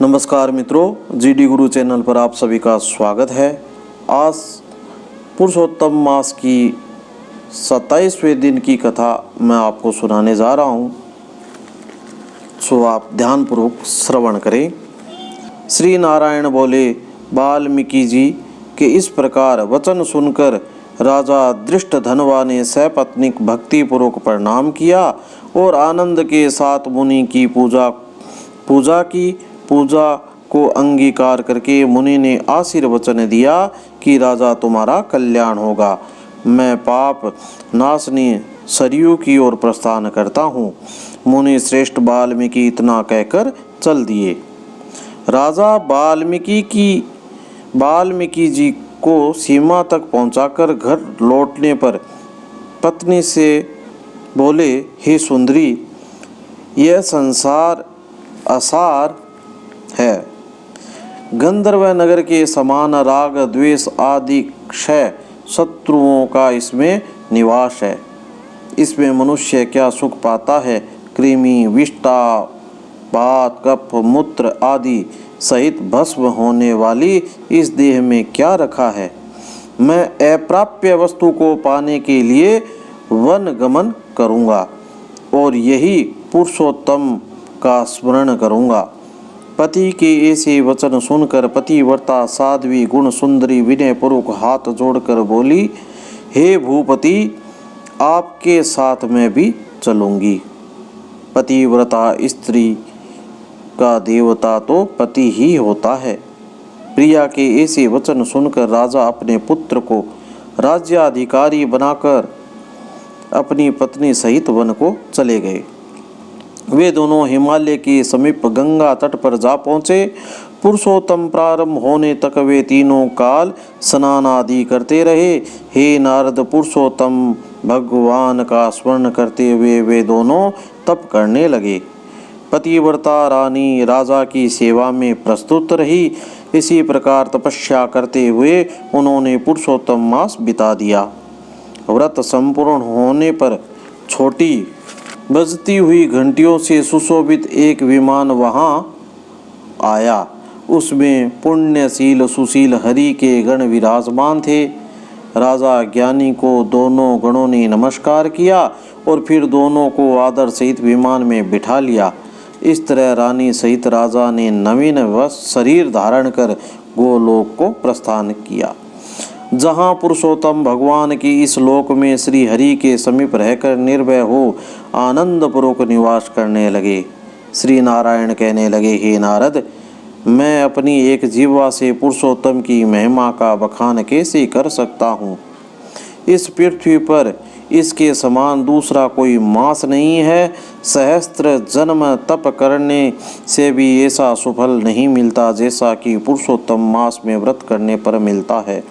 नमस्कार मित्रों, जीडी गुरु चैनल पर आप सभी का स्वागत है। आज पुरुषोत्तम मास की 27वें दिन की कथा मैं आपको सुनाने जा रहा हूँ, सो आप ध्यानपूर्वक श्रवण करें। श्री नारायण बोले, वाल्मीकि जी के इस प्रकार वचन सुनकर राजा दृष्टधनवा ने सपत्नीक भक्तिपूर्वक प्रणाम किया और आनंद के साथ मुनि की पूजा की। पूजा को अंगीकार करके मुनि ने आशीर्वचन दिया कि राजा तुम्हारा कल्याण होगा। मैं पाप नाशनी सरयू की ओर प्रस्थान करता हूँ। मुनि श्रेष्ठ वाल्मीकि इतना कहकर चल दिए। राजा वाल्मीकि जी को सीमा तक पहुंचाकर घर लौटने पर पत्नी से बोले, हे सुंदरी, यह संसार असार है। गंधर्व नगर के समान राग द्वेष आदि क्षय शत्रुओं का इसमें निवास है। इसमें मनुष्य क्या सुख पाता है? कृमि विष्टा बात कफ मूत्र आदि सहित भस्म होने वाली इस देह में क्या रखा है? मैं अप्राप्य वस्तु को पाने के लिए वन गमन करूँगा और यही पुरुषोत्तम का स्मरण करूँगा। पति के ऐसे वचन सुनकर पतिव्रता साध्वी गुण सुंदरी विनय पूर्वक हाथ जोड़कर बोली, हे भूपति, आपके साथ मैं भी चलूँगी। पतिव्रता स्त्री का देवता तो पति ही होता है। प्रिया के ऐसे वचन सुनकर राजा अपने पुत्र को राज्याधिकारी बनाकर अपनी पत्नी सहित वन को चले गए। वे दोनों हिमालय के समीप गंगा तट पर जा पहुँचे। पुरुषोत्तम प्रारंभ होने तक वे तीनों काल स्नान आदि करते रहे। हे नारद, पुरुषोत्तम भगवान का स्मरण करते हुए वे दोनों तप करने लगे। पतिव्रता रानी राजा की सेवा में प्रस्तुत रही। इसी प्रकार तपस्या करते हुए उन्होंने पुरुषोत्तम मास बिता दिया। व्रत संपूर्ण होने पर छोटी बजती हुई घंटियों से सुशोभित एक विमान वहां आया। उसमें पुण्यशील सुशील हरि के गण विराजमान थे। राजा ज्ञानी को दोनों गणों ने नमस्कार किया और फिर दोनों को आदर सहित विमान में बिठा लिया। इस तरह रानी सहित राजा ने नवीन शरीर धारण कर गोलोक को प्रस्थान किया, जहाँ पुरुषोत्तम भगवान की इस लोक में श्री हरि के समीप रहकर निर्भय हो आनंद पूर्वक निवास करने लगे। श्री नारायण कहने लगे, हे नारद, मैं अपनी एक जीवा से पुरुषोत्तम की महिमा का बखान कैसे कर सकता हूँ? इस पृथ्वी पर इसके समान दूसरा कोई मास नहीं है। सहस्त्र जन्म तप करने से भी ऐसा सुफल नहीं मिलता जैसा कि पुरुषोत्तम मास में व्रत करने पर मिलता है।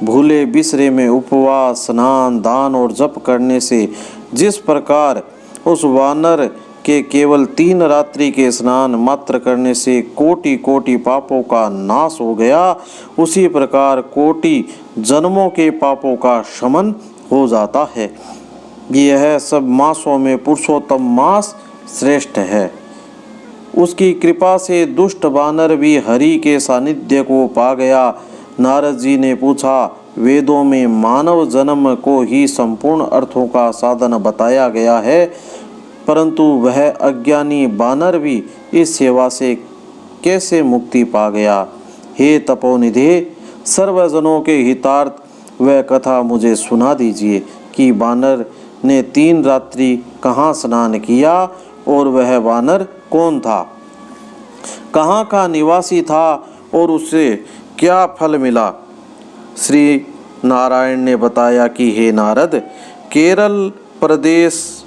भूले बिसरे में उपवास स्नान दान और जप करने से जिस प्रकार उस वानर के केवल 3 रात्रि के स्नान मात्र करने से कोटि कोटि पापों का नाश हो गया, उसी प्रकार कोटि जन्मों के पापों का शमन हो जाता है। यह सब मासों में पुरुषोत्तम मास श्रेष्ठ है। उसकी कृपा से दुष्ट वानर भी हरि के सानिध्य को पा गया। नारद जी ने पूछा, वेदों में मानव जन्म को ही संपूर्ण अर्थों का साधन बताया गया है, परंतु वह अज्ञानी वानर भी इस सेवा से कैसे मुक्ति पा गया? हे तपोनिधे, सर्वजनों के हितार्थ वह कथा मुझे सुना दीजिए कि वानर ने 3 रात्रि कहाँ स्नान किया और वह वानर कौन था, कहाँ का निवासी था और उसे क्या फल मिला? श्री नारायण ने बताया कि हे नारद, केरल प्रदेश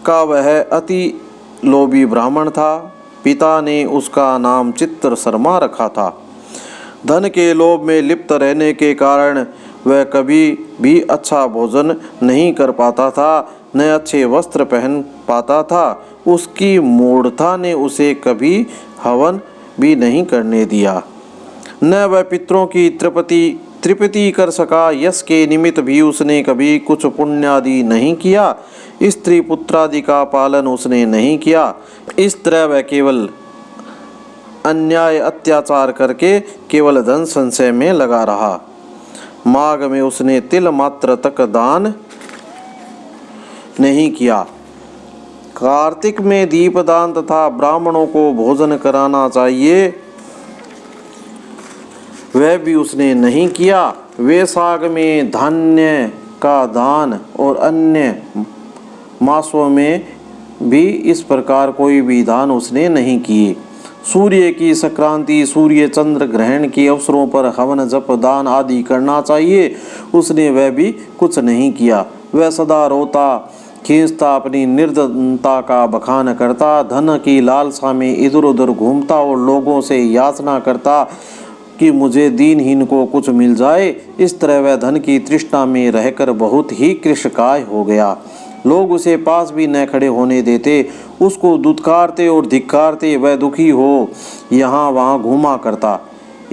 का वह अति लोभी ब्राह्मण था। पिता ने उसका नाम चित्र शर्मा रखा था। धन के लोभ में लिप्त रहने के कारण वह कभी भी अच्छा भोजन नहीं कर पाता था, न अच्छे वस्त्र पहन पाता था। उसकी मूढ़ता ने उसे कभी हवन भी नहीं करने दिया, न वह पितरों की तृप्ति कर सका। यश के निमित्त भी उसने कभी कुछ पुण्यादि नहीं किया। स्त्री पुत्रादि का पालन उसने नहीं किया। इस तरह वह केवल अन्याय अत्याचार करके केवल धन संचय में लगा रहा। माघ में उसने तिल मात्र तक दान नहीं किया। कार्तिक में दीपदान तथा ब्राह्मणों को भोजन कराना चाहिए, वह भी उसने नहीं किया। वैशाख में धान्य का दान और अन्य मासों में भी इस प्रकार कोई भी दान उसने नहीं किए। सूर्य की संक्रांति, सूर्य चंद्र ग्रहण के अवसरों पर हवन जप दान आदि करना चाहिए, उसने वह भी कुछ नहीं किया। वह सदा रोता खींचता, अपनी निर्धनता का बखान करता, धन की लालसा में इधर उधर घूमता और लोगों से याचना करता कि मुझे दीनहीन को कुछ मिल जाए। इस तरह वह धन की तृष्णा में रहकर बहुत ही कृशकाय हो गया। लोग उसे पास भी न खड़े होने देते, उसको दुत्कारते और धिक्कारते। वह दुखी हो यहाँ वहाँ घूमा करता।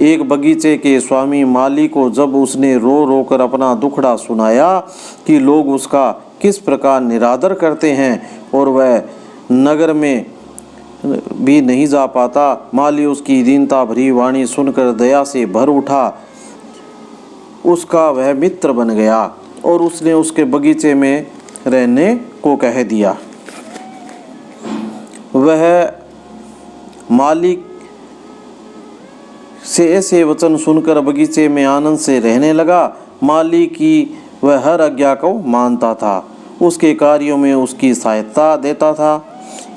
एक बगीचे के स्वामी माली को जब उसने रो रो कर अपना दुखड़ा सुनाया कि लोग उसका किस प्रकार निरादर करते हैं और वह नगर में भी नहीं जा पाता, माली उसकी दीनता भरी वाणी सुनकर दया से भर उठा। उसका वह मित्र बन गया और उसने उसके बगीचे में रहने को कह दिया। वह मालिक से ऐसे वचन सुनकर बगीचे में आनंद से रहने लगा। माली की वह हर आज्ञा को मानता था, उसके कार्यों में उसकी सहायता देता था।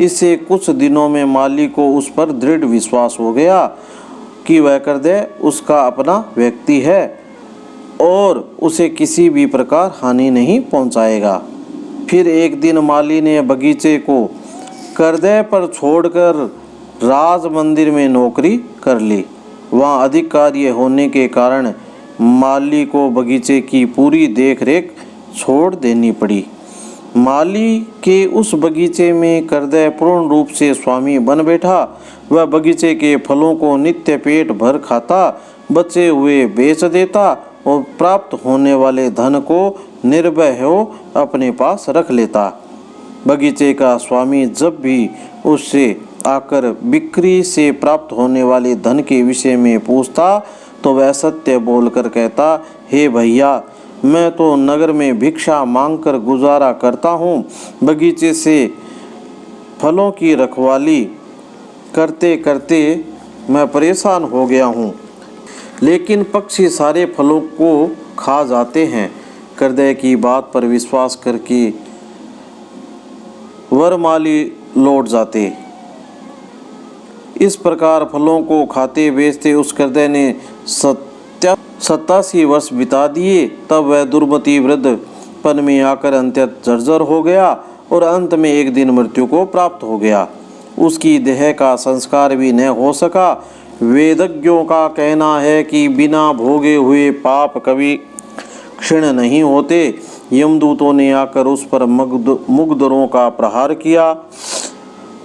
इससे कुछ दिनों में माली को उस पर दृढ़ विश्वास हो गया कि वह कर दे उसका अपना व्यक्ति है और उसे किसी भी प्रकार हानि नहीं पहुंचाएगा। फिर एक दिन माली ने बगीचे को करदे पर छोड़कर राज मंदिर में नौकरी कर ली। वहाँ अधिक कार्य होने के कारण माली को बगीचे की पूरी देखरेख छोड़ देनी पड़ी। माली के उस बगीचे में करदे पूर्ण रूप से स्वामी बन बैठा। वह बगीचे के फलों को नित्य पेट भर खाता, बचे हुए बेच देता और प्राप्त होने वाले धन को निर्भय हो अपने पास रख लेता। बगीचे का स्वामी जब भी उससे आकर बिक्री से प्राप्त होने वाले धन के विषय में पूछता तो वह सत्य बोलकर कहता, हे भैया, मैं तो नगर में भिक्षा मांगकर गुजारा करता हूँ। बगीचे से फलों की रखवाली करते करते मैं परेशान हो गया हूँ, लेकिन पक्षी सारे फलों को खा जाते हैं। करदे की बात पर विश्वास करके वरमाली लौट जाते। इस प्रकार फलों को खाते बेचते उस करदे ने 87 वर्ष बिता दिए। तब वह दुर्मति वृद्धपन में आकर अंत्यत जर्जर हो गया और अंत में एक दिन मृत्यु को प्राप्त हो गया। उसकी देह का संस्कार भी न हो सका। वेदज्ञों का कहना है कि बिना भोगे हुए पाप कभी क्षीण नहीं होते। यमदूतों ने आकर उस पर मुग्धरों का प्रहार किया।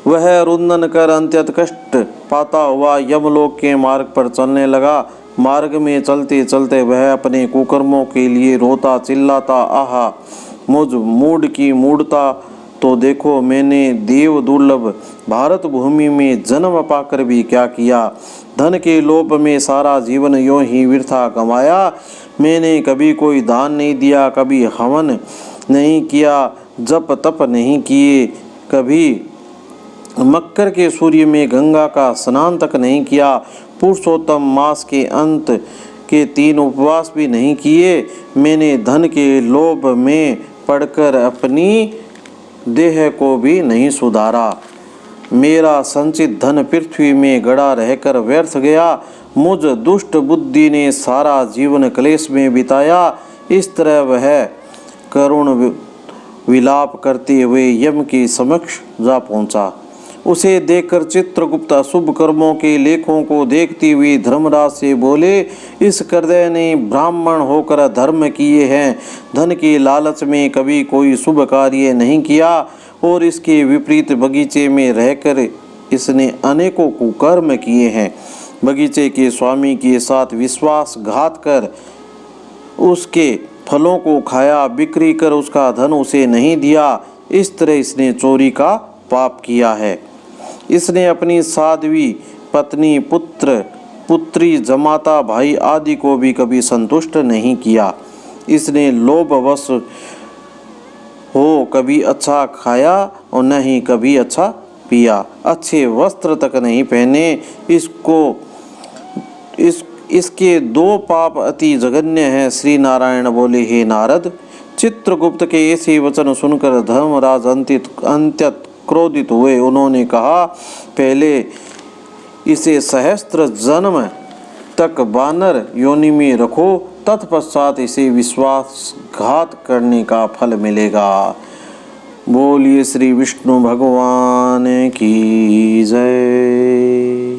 वह रुंदन कर अंत्यत कष्ट पाता हुआ यमलोक के मार्ग पर चलने लगा। मार्ग में चलते चलते वह अपने कुकर्मों के लिए रोता चिल्लाता, आहा मुझ मूड की मूढ़ता, तो देखो मैंने देव दुर्लभ भारत भूमि में जन्म पाकर भी क्या किया। धन के लोभ में सारा जीवन यूं ही वृथा गंवाया। मैंने कभी कोई दान नहीं दिया, कभी हवन नहीं किया, जप तप नहीं किए, कभी मकर के सूर्य में गंगा का स्नान तक नहीं किया, पुरुषोत्तम मास के अंत के 3 उपवास भी नहीं किए। मैंने धन के लोभ में पड़कर अपनी देह को भी नहीं सुधारा। मेरा संचित धन पृथ्वी में गड़ा रहकर व्यर्थ गया। मुझ दुष्ट बुद्धि ने सारा जीवन क्लेश में बिताया। इस तरह वह करुण विलाप करते हुए यम के समक्ष जा पहुंचा। उसे देखकर चित्रगुप्त अशुभ कर्मों के लेखों को देखती हुई धर्मराज से बोले, इस करदे ने ब्राह्मण होकर धर्म किए हैं, धन के लालच में कभी कोई शुभ कार्य नहीं किया और इसके विपरीत बगीचे में रहकर इसने अनेकों कुकर्म किए हैं। बगीचे के स्वामी के साथ विश्वासघात कर उसके फलों को खाया, बिक्री कर उसका धन उसे नहीं दिया। इस तरह इसने चोरी का पाप किया है। इसने अपनी साध्वी पत्नी, पुत्र, पुत्री, जमाता, भाई आदि को भी कभी संतुष्ट नहीं किया। इसने लोभवश हो कभी अच्छा खाया और न ही कभी अच्छा पिया, अच्छे वस्त्र तक नहीं पहने। इसके दो पाप अति जघन्य हैं। श्री नारायण बोले, हे नारद, चित्रगुप्त के ऐसे वचन सुनकर धर्मराज अत्यंत क्रोधित हुए। उन्होंने कहा, पहले इसे सहस्त्र जन्म तक वानर योनि में रखो, तत्पश्चात इसे विश्वासघात करने का फल मिलेगा। बोलिए श्री विष्णु भगवान की जय।